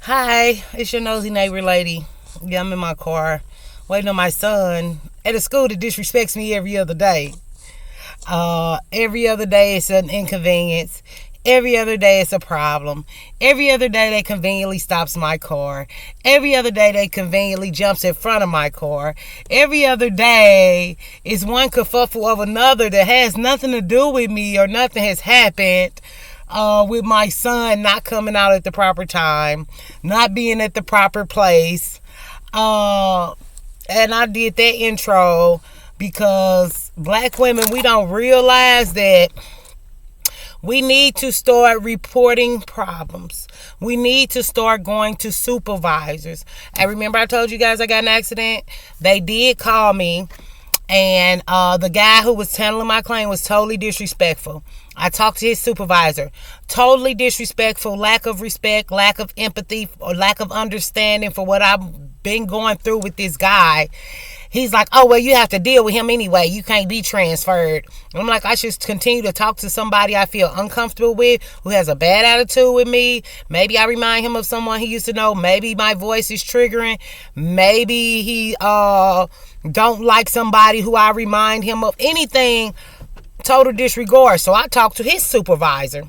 Hi, it's your nosy neighbor lady. Yeah, I'm in my car waiting on my son at a school that disrespects me every other day. Every other day it's an inconvenience. Every other day it's a problem. Every other day they conveniently stops my car. Every other day they conveniently jumps in front of my car. Every other day is one kerfuffle of another that has nothing to do with me or nothing has happened. With my son not coming out at the proper time, not being at the proper place. And I did that intro because black women, we don't realize that we need to start reporting problems. We need to start going to supervisors. I remember I told you guys I got an accident. They did call me, and the guy who was handling my claim was totally disrespectful. I talked to his supervisor. Totally disrespectful, lack of respect, lack of empathy, or lack of understanding for what I've been going through with this guy. He's like, oh, well, you have to deal with him anyway. You can't be transferred. I'm like, I should continue to talk to somebody I feel uncomfortable with, who has a bad attitude with me. Maybe I remind him of someone he used to know. Maybe my voice is triggering. Maybe he don't like somebody who I remind him of. Anything, total disregard. So I talked to his supervisor.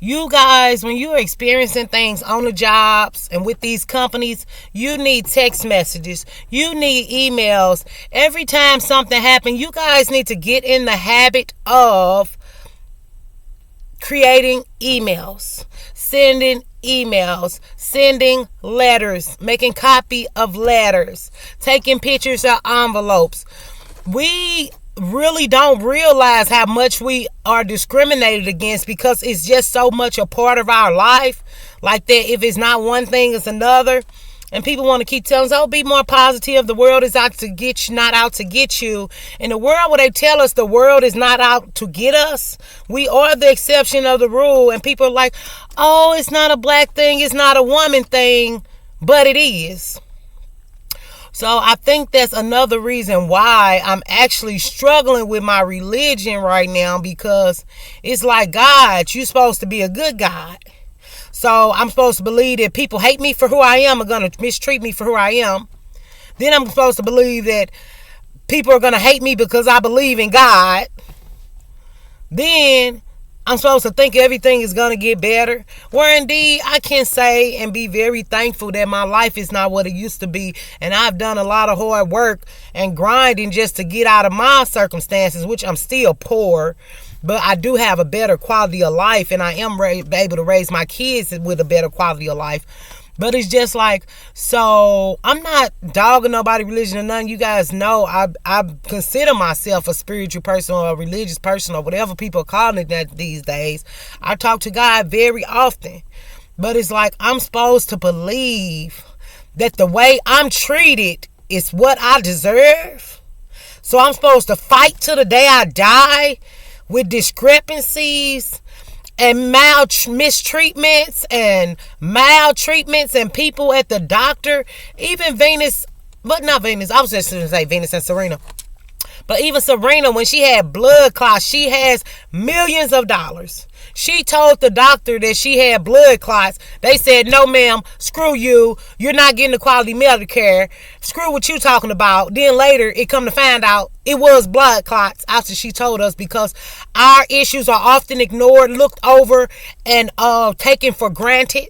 You guys, when you're experiencing things on the jobs and with these companies, you need text messages. You need emails. Every time something happens, you guys need to get in the habit of creating emails, sending letters, making copy of letters, taking pictures of envelopes. We really don't realize how much we are discriminated against because it's just so much a part of our life. Like that, if it's not one thing, it's another. And people want to keep telling us, oh, be more positive. The world is out to get you, not out to get you. In the world where they tell us the world is not out to get us, we are the exception of the rule. And people are like, oh, it's not a black thing, it's not a woman thing, but it is. So I think that's another reason why I'm actually struggling with my religion right now, because it's like, God, you're supposed to be a good God. So I'm supposed to believe that people hate me for who I am, are going to mistreat me for who I am. Then I'm supposed to believe that people are going to hate me because I believe in God. Then I'm supposed to think everything is going to get better. Where indeed I can say and be very thankful that my life is not what it used to be. And I've done a lot of hard work and grinding just to get out of my circumstances, which I'm still poor. But I do have a better quality of life, and I am able to raise my kids with a better quality of life. But it's just like, so I'm not dogging nobody religion or nothing. You guys know I consider myself a spiritual person or a religious person or whatever people are calling it that these days. I talk to God very often. But it's like, I'm supposed to believe that the way I'm treated is what I deserve. So I'm supposed to fight till the day I die with discrepancies and mistreatments and maltreatments and people at the doctor. Even Venus, but not Venus, I was just going to say Venus and Serena. But even Serena, when she had blood clots, she has millions of dollars. She told the doctor that she had blood clots. They said, no, ma'am, screw you. You're not getting the quality medical care. Screw what you talking about. Then later, it come to find out it was blood clots after she told us, because our issues are often ignored, looked over, and taken for granted.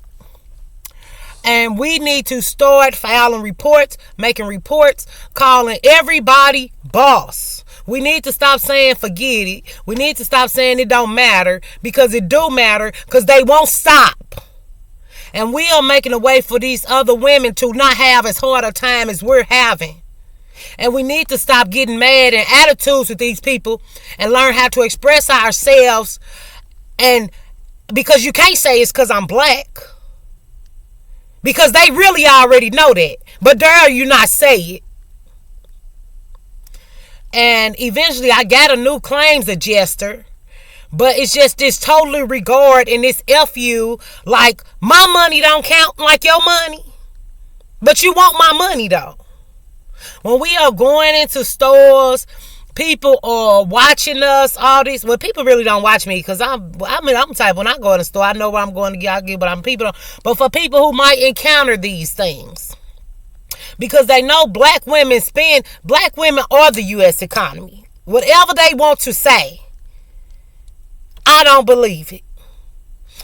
And we need to start filing reports, making reports, calling everybody boss. We need to stop saying forget it. We need to stop saying it don't matter, because it do matter, because they won't stop. And we are making a way for these other women to not have as hard a time as we're having. And we need to stop getting mad and attitudes with these people and learn how to express ourselves. And because you can't say it's because I'm black, because they really already know that. But dare you not say it. And eventually I got a new claims adjuster. But it's just this totally regard and this F you, like my money don't count like your money. But you want my money though. When we are going into stores People are watching us, all this. Well, people really don't watch me because I'm type when I go in the store, I know where I'm going to get, but but for people who might encounter these things, because they know black women are the U.S. economy. Whatever they want to say, I don't believe it.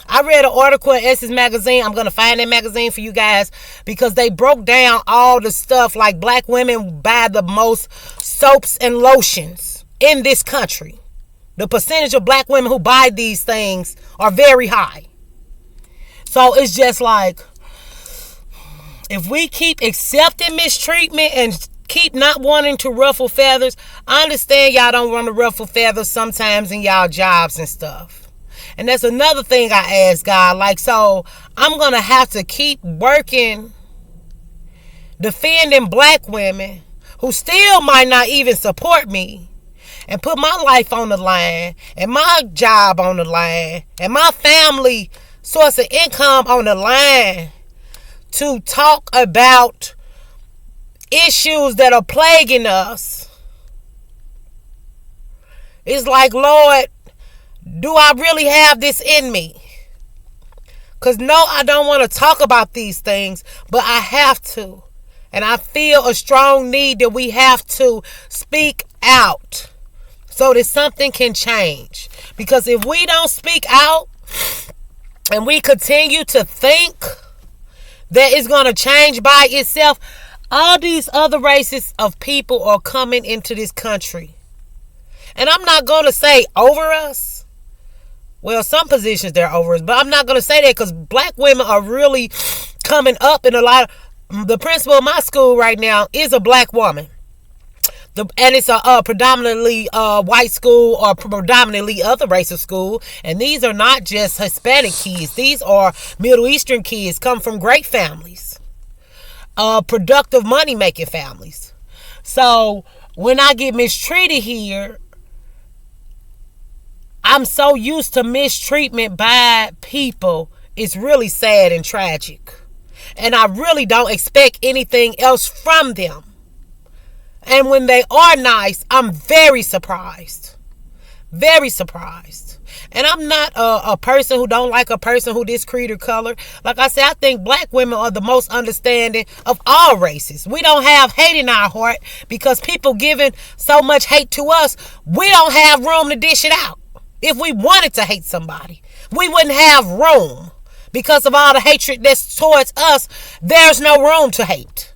I read an article in Essence Magazine. I'm going to find that magazine for you guys because they broke down all the stuff like black women buy the most soaps and lotions in this country. The percentage of black women who buy these things are very high. So it's just like, if we keep accepting mistreatment and keep not wanting to ruffle feathers, I understand y'all don't want to ruffle feathers sometimes in y'all jobs and stuff. And that's another thing I ask God. Like, so I'm going to have to keep working, defending black women who still might not even support me, and put my life on the line and my job on the line and my family source of income on the line to talk about issues that are plaguing us. It's like, Lord, do I really have this in me? Because no, I don't want to talk about these things, but I have to. And I feel a strong need that we have to speak out so that something can change. Because if we don't speak out and we continue to think that it's going to change by itself, all these other races of people are coming into this country. And I'm not going to say over us. Well, some positions they're over us, but I'm not going to say that because black women are really coming up in a lot of... The principal of my school right now is a black woman. And it's a predominantly white school or predominantly other race of school. And these are not just Hispanic kids. These are Middle Eastern kids, come from great families. Productive money-making families. So when I get mistreated here, I'm so used to mistreatment by people. It's really sad and tragic. And I really don't expect anything else from them. And when they are nice, I'm very surprised. Very surprised. And I'm not a person who don't like a person who this creed or color. Like I said, I think black women are the most understanding of all races. We don't have hate in our heart because people giving so much hate to us, we don't have room to dish it out. If we wanted to hate somebody, we wouldn't have room. Because of all the hatred that's towards us, there's no room to hate.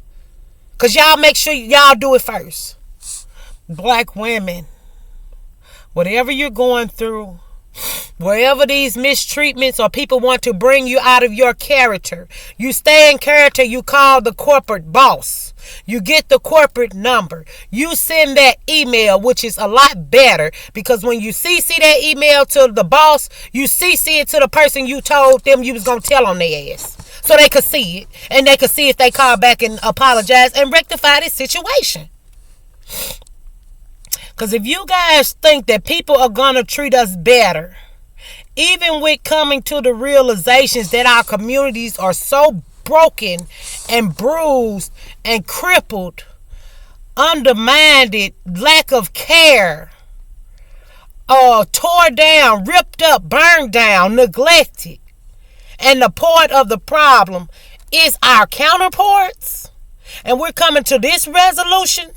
Because y'all make sure y'all do it first. Black women, whatever you're going through, wherever these mistreatments or people want to bring you out of your character, you stay in character, you call the corporate boss. You get the corporate number. You send that email, which is a lot better because when you CC that email to the boss, you CC it to the person you told them you was going to tell on their ass. So they could see it and they could see if they call back and apologize and rectify this situation. Because if you guys think that people are going to treat us better, even with coming to the realizations that our communities are so broken and bruised and crippled, undermined, lack of care, tore down, ripped up, burned down, neglected. And the part of the problem is our counterparts. And we're coming to this resolution.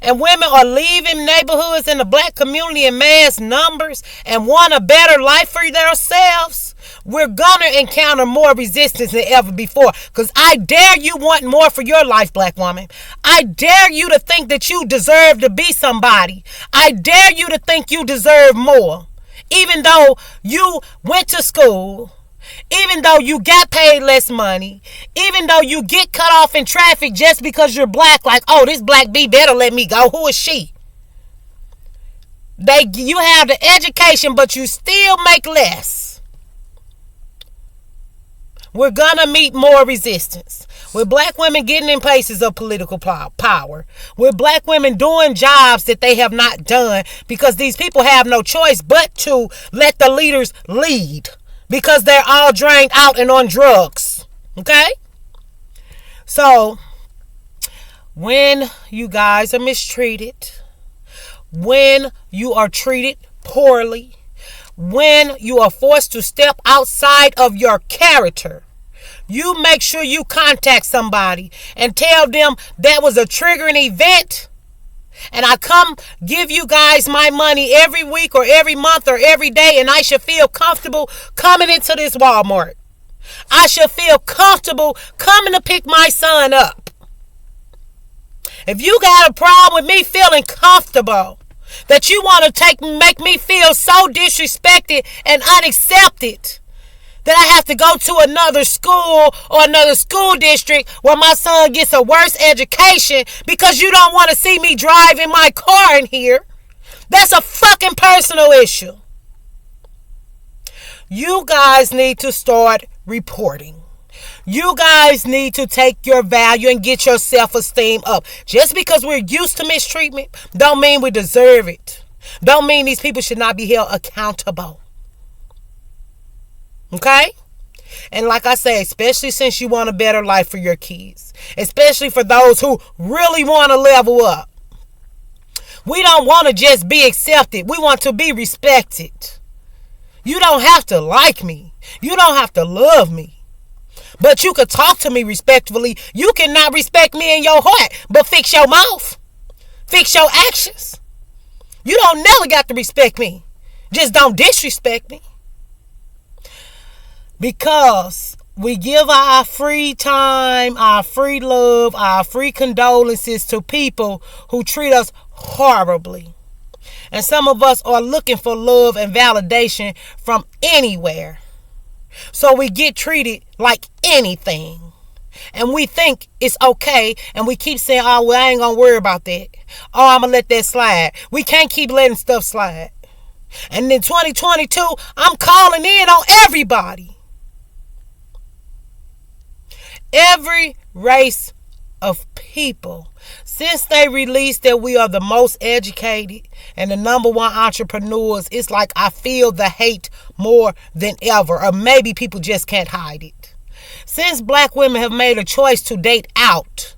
And women are leaving neighborhoods in the black community in mass numbers and want a better life for themselves. We're going to encounter more resistance than ever before. Because I dare you want more for your life, black woman. I dare you to think that you deserve to be somebody. I dare you to think you deserve more. Even though you went to school, even though you got paid less money, even though you get cut off in traffic just because you're black, like, oh, this black bee better let me go. Who is she? You have the education, but you still make less. We're gonna meet more resistance. With black women getting in places of political power. With black women doing jobs that they have not done because these people have no choice but to let the leaders lead. Because they're all drained out and on drugs. Okay? So, when you guys are mistreated, when you are treated poorly, when you are forced to step outside of your character, you make sure you contact somebody and tell them that was a triggering event, and I come give you guys my money every week or every month or every day, and I should feel comfortable coming into this Walmart. I should feel comfortable coming to pick my son up. If you got a problem with me feeling comfortable, that you want to make me feel so disrespected and unaccepted, that I have to go to another school or another school district where my son gets a worse education because you don't want to see me driving my car in here, that's a fucking personal issue. You guys need to start reporting. You guys need to take your value and get your self-esteem up. Just because we're used to mistreatment don't mean we deserve it. Don't mean these people should not be held accountable. Okay? And like I say, especially since you want a better life for your kids, especially for those who really want to level up, we don't want to just be accepted. We want to be respected. You don't have to like me. You don't have to love me. But you could talk to me respectfully. You cannot respect me in your heart, but fix your mouth. Fix your actions. You don't never got to respect me. Just don't disrespect me. Because we give our free time, our free love, our free condolences to people who treat us horribly. And some of us are looking for love and validation from anywhere. So we get treated like anything. And we think it's okay. And we keep saying, oh, well, I ain't going to worry about that. Oh, I'm going to let that slide. We can't keep letting stuff slide. And in 2022, I'm calling in on everybody. Every race of people. Since they released that we are the most educated and the number one entrepreneurs, it's like I feel the hate more than ever. Or maybe people just can't hide it. Since black women have made a choice to date out,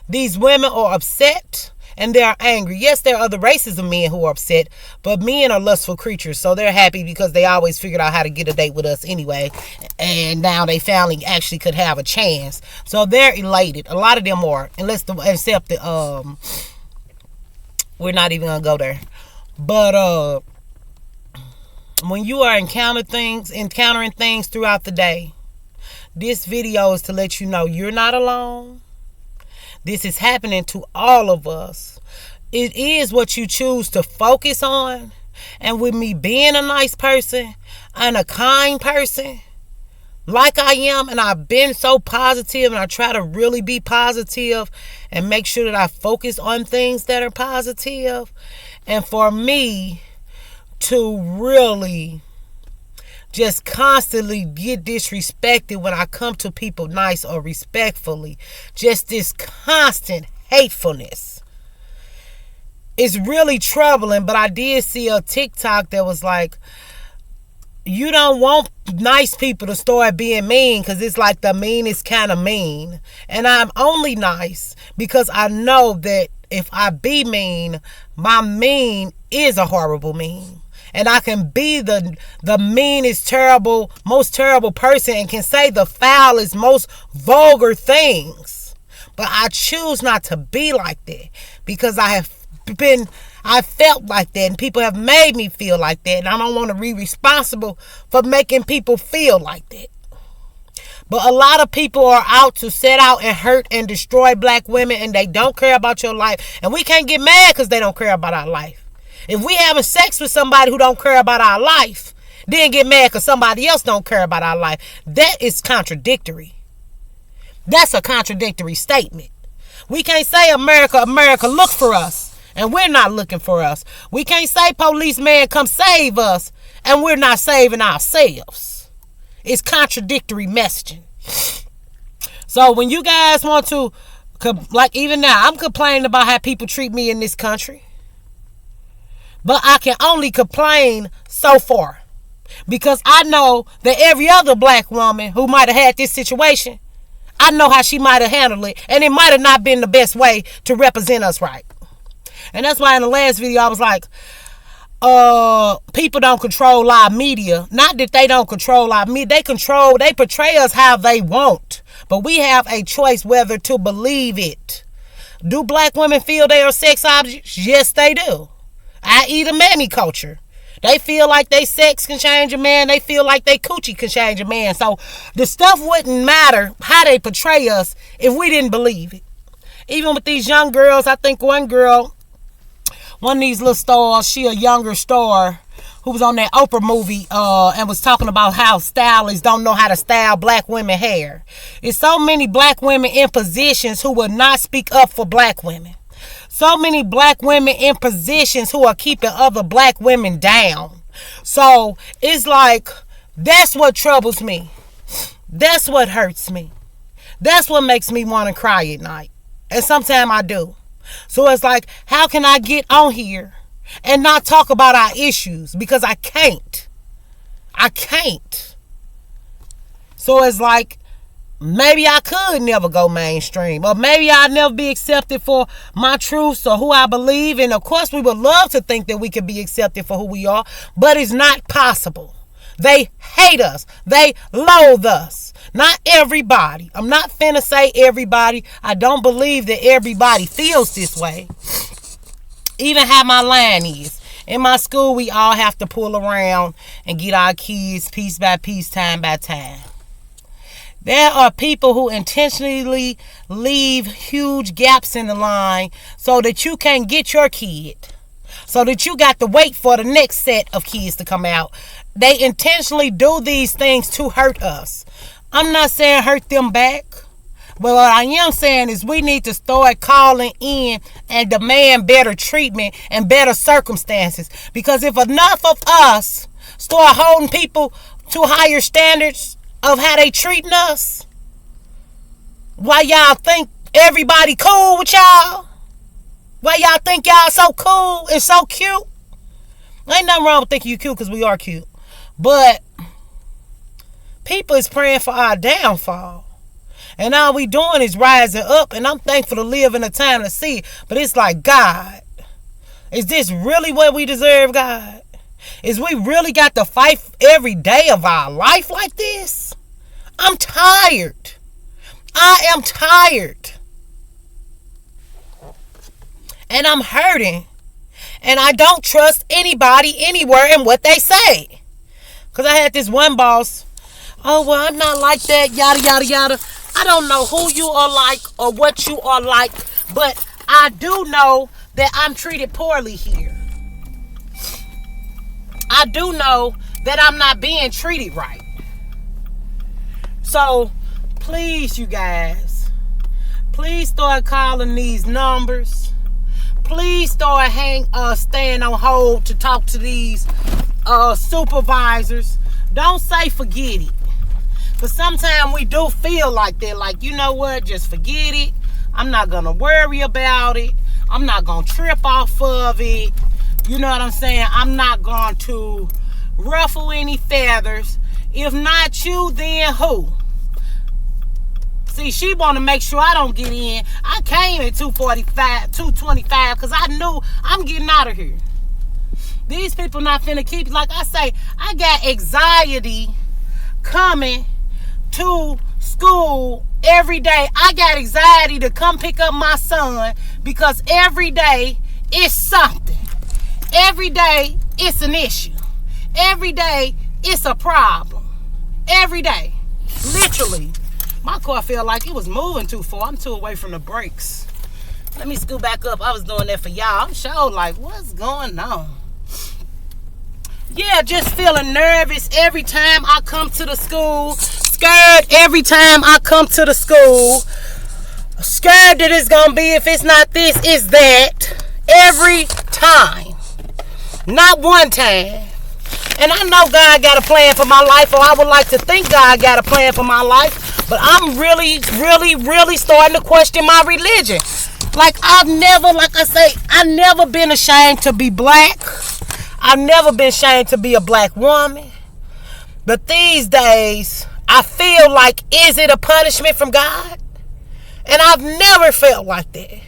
these women are upset and they are angry. Yes, there are other races of men who are upset, but men are lustful creatures, so they're happy because they always figured out how to get a date with us anyway, and now they finally actually could have a chance. So they're elated. A lot of them are, except the we're not even gonna go there. But when you are encountering things throughout the day, this video is to let you know you're not alone. This is happening to all of us. It is what you choose to focus on. And with me being a nice person and a kind person, like I am, and I've been so positive, and I try to really be positive and make sure that I focus on things that are positive. And for me to really just constantly get disrespected when I come to people nice or respectfully, just this constant hatefulness, it's really troubling. But I did see a TikTok that was like, you don't want nice people to start being mean, because it's like the meanest kind of mean. And I'm only nice because I know that if I be mean, my mean is a horrible mean. And I can be the meanest, terrible, most terrible person and can say the foulest, most vulgar things. But I choose not to be like that because I felt like that, and people have made me feel like that, and I don't want to be responsible for making people feel like that. But a lot of people are out to set out and hurt and destroy black women, and they don't care about your life. And we can't get mad because they don't care about our life. If we having sex with somebody who don't care about our life, then get mad because somebody else don't care about our life, that is contradictory. That's a contradictory statement. We can't say, America, look for us, and we're not looking for us. We can't say, policeman, come save us, and we're not saving ourselves. It's contradictory messaging. So when you guys want to, like even now, I'm complaining about how people treat me in this country. But I can only complain so far, because I know that every other black woman who might have had this situation, I know how she might have handled it, and it might have not been the best way to represent us right. And that's why in the last video I was like, people don't control our media. Not that they don't control our media. They portray us how they want. But we have a choice whether to believe it. Do black women feel they are sex objects? Yes, they do. I.e. the mammy culture. They feel like they sex can change a man. They feel like they coochie can change a man. So the stuff wouldn't matter how they portray us if we didn't believe it. Even with these young girls, I think one of these little stars, she a younger star who was on that Oprah movie and was talking about how stylists don't know how to style black women hair. It's so many black women in positions who will not speak up for black women. So many black women in positions who are keeping other black women down. So it's like, that's what troubles me. That's what hurts me. That's what makes me want to cry at night. And sometimes I do. So it's like, how can I get on here and not talk about our issues? Because I can't. So it's like, maybe I could never go mainstream. Or maybe I'll never be accepted for my truths or who I believe. And of course, we would love to think that we could be accepted for who we are. But it's not possible. They hate us. They loathe us. Not everybody. I'm not finna say everybody. I don't believe that everybody feels this way. Even how my line is. In my school, we all have to pull around and get our kids piece by piece, time by time. There are people who intentionally leave huge gaps in the line so that you can't get your kid. So that you got to wait for the next set of kids to come out. They intentionally do these things to hurt us. I'm not saying hurt them back. But what I am saying is we need to start calling in and demand better treatment and better circumstances. Because if enough of us start holding people to higher standards of how they treating us, why y'all think everybody cool with y'all? Why y'all think y'all so cool and so cute? Ain't nothing wrong with thinking you cute, because we are cute. But people is praying for our downfall. And all we doing is rising up. And I'm thankful to live in a time to see it. But it's like, God, is this really what we deserve, God? Is we really got to fight every day of our life like this? I'm tired. I am tired. And I'm hurting. And I don't trust anybody anywhere in what they say. Because I had this one boss. Oh, well, I'm not like that. Yada, yada, yada. I don't know who you are like or what you are like. But I do know that I'm treated poorly here. I do know that I'm not being treated right. So, please, you guys, please start calling these numbers. Please start staying on hold to talk to these supervisors. Don't say forget it. Because sometimes we do feel like that. Like, you know what? Just forget it. I'm not going to worry about it. I'm not going to trip off of it. You know what I'm saying? I'm not going to ruffle any feathers. If not you, then who? See, she want to make sure I don't get in. I came at 225 because I knew I'm getting out of here. These people not finna keep, like I say, I got anxiety coming to school every day. I got anxiety to come pick up my son because every day it's something. Every day it's an issue. Every day it's a problem. Every day. Literally. My car felt like it was moving too far. I'm too away from the brakes. Let me scoot back up. I was doing that for y'all. I'm sure like, what's going on? Yeah, just feeling nervous every time I come to the school. Scared every time I come to the school. Scared that it's going to be, if it's not this, it's that. Every time. Not one time. And I know God got a plan for my life, or I would like to think God got a plan for my life. But I'm really, really, really starting to question my religion. Like I've never been ashamed to be black. I've never been ashamed to be a black woman. But these days, I feel like, is it a punishment from God? And I've never felt like that.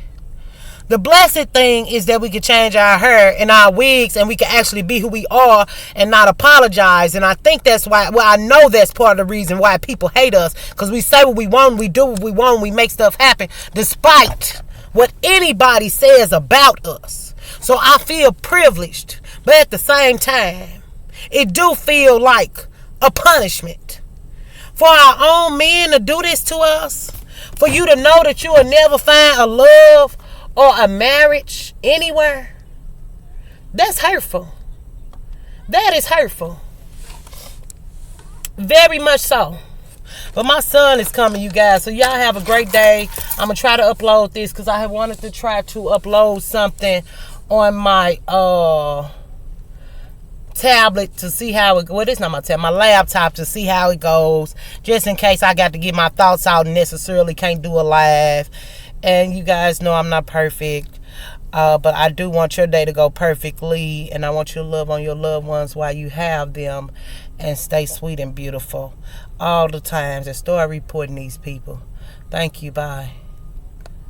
The blessed thing is that we can change our hair and our wigs, and we can actually be who we are and not apologize. And I think that's why, well, I know that's part of the reason why people hate us, because we say what we want, we do what we want, we make stuff happen despite what anybody says about us. So I feel privileged, but at the same time, it do feel like a punishment for our own men to do this to us, for you to know that you will never find a love or a marriage anywhere. That's hurtful. That is hurtful. Very much so. But my son is coming, you guys. So y'all have a great day. I'm going to try to upload this because I have wanted to try to upload something on my tablet to see how it goes. Well, it's not my tablet, my laptop, to see how it goes. Just in case I got to get my thoughts out and necessarily can't do a live. And you guys know I'm not perfect. But I do want your day to go perfectly. And I want you to love on your loved ones while you have them. And stay sweet and beautiful all the times. And start reporting these people. Thank you. Bye.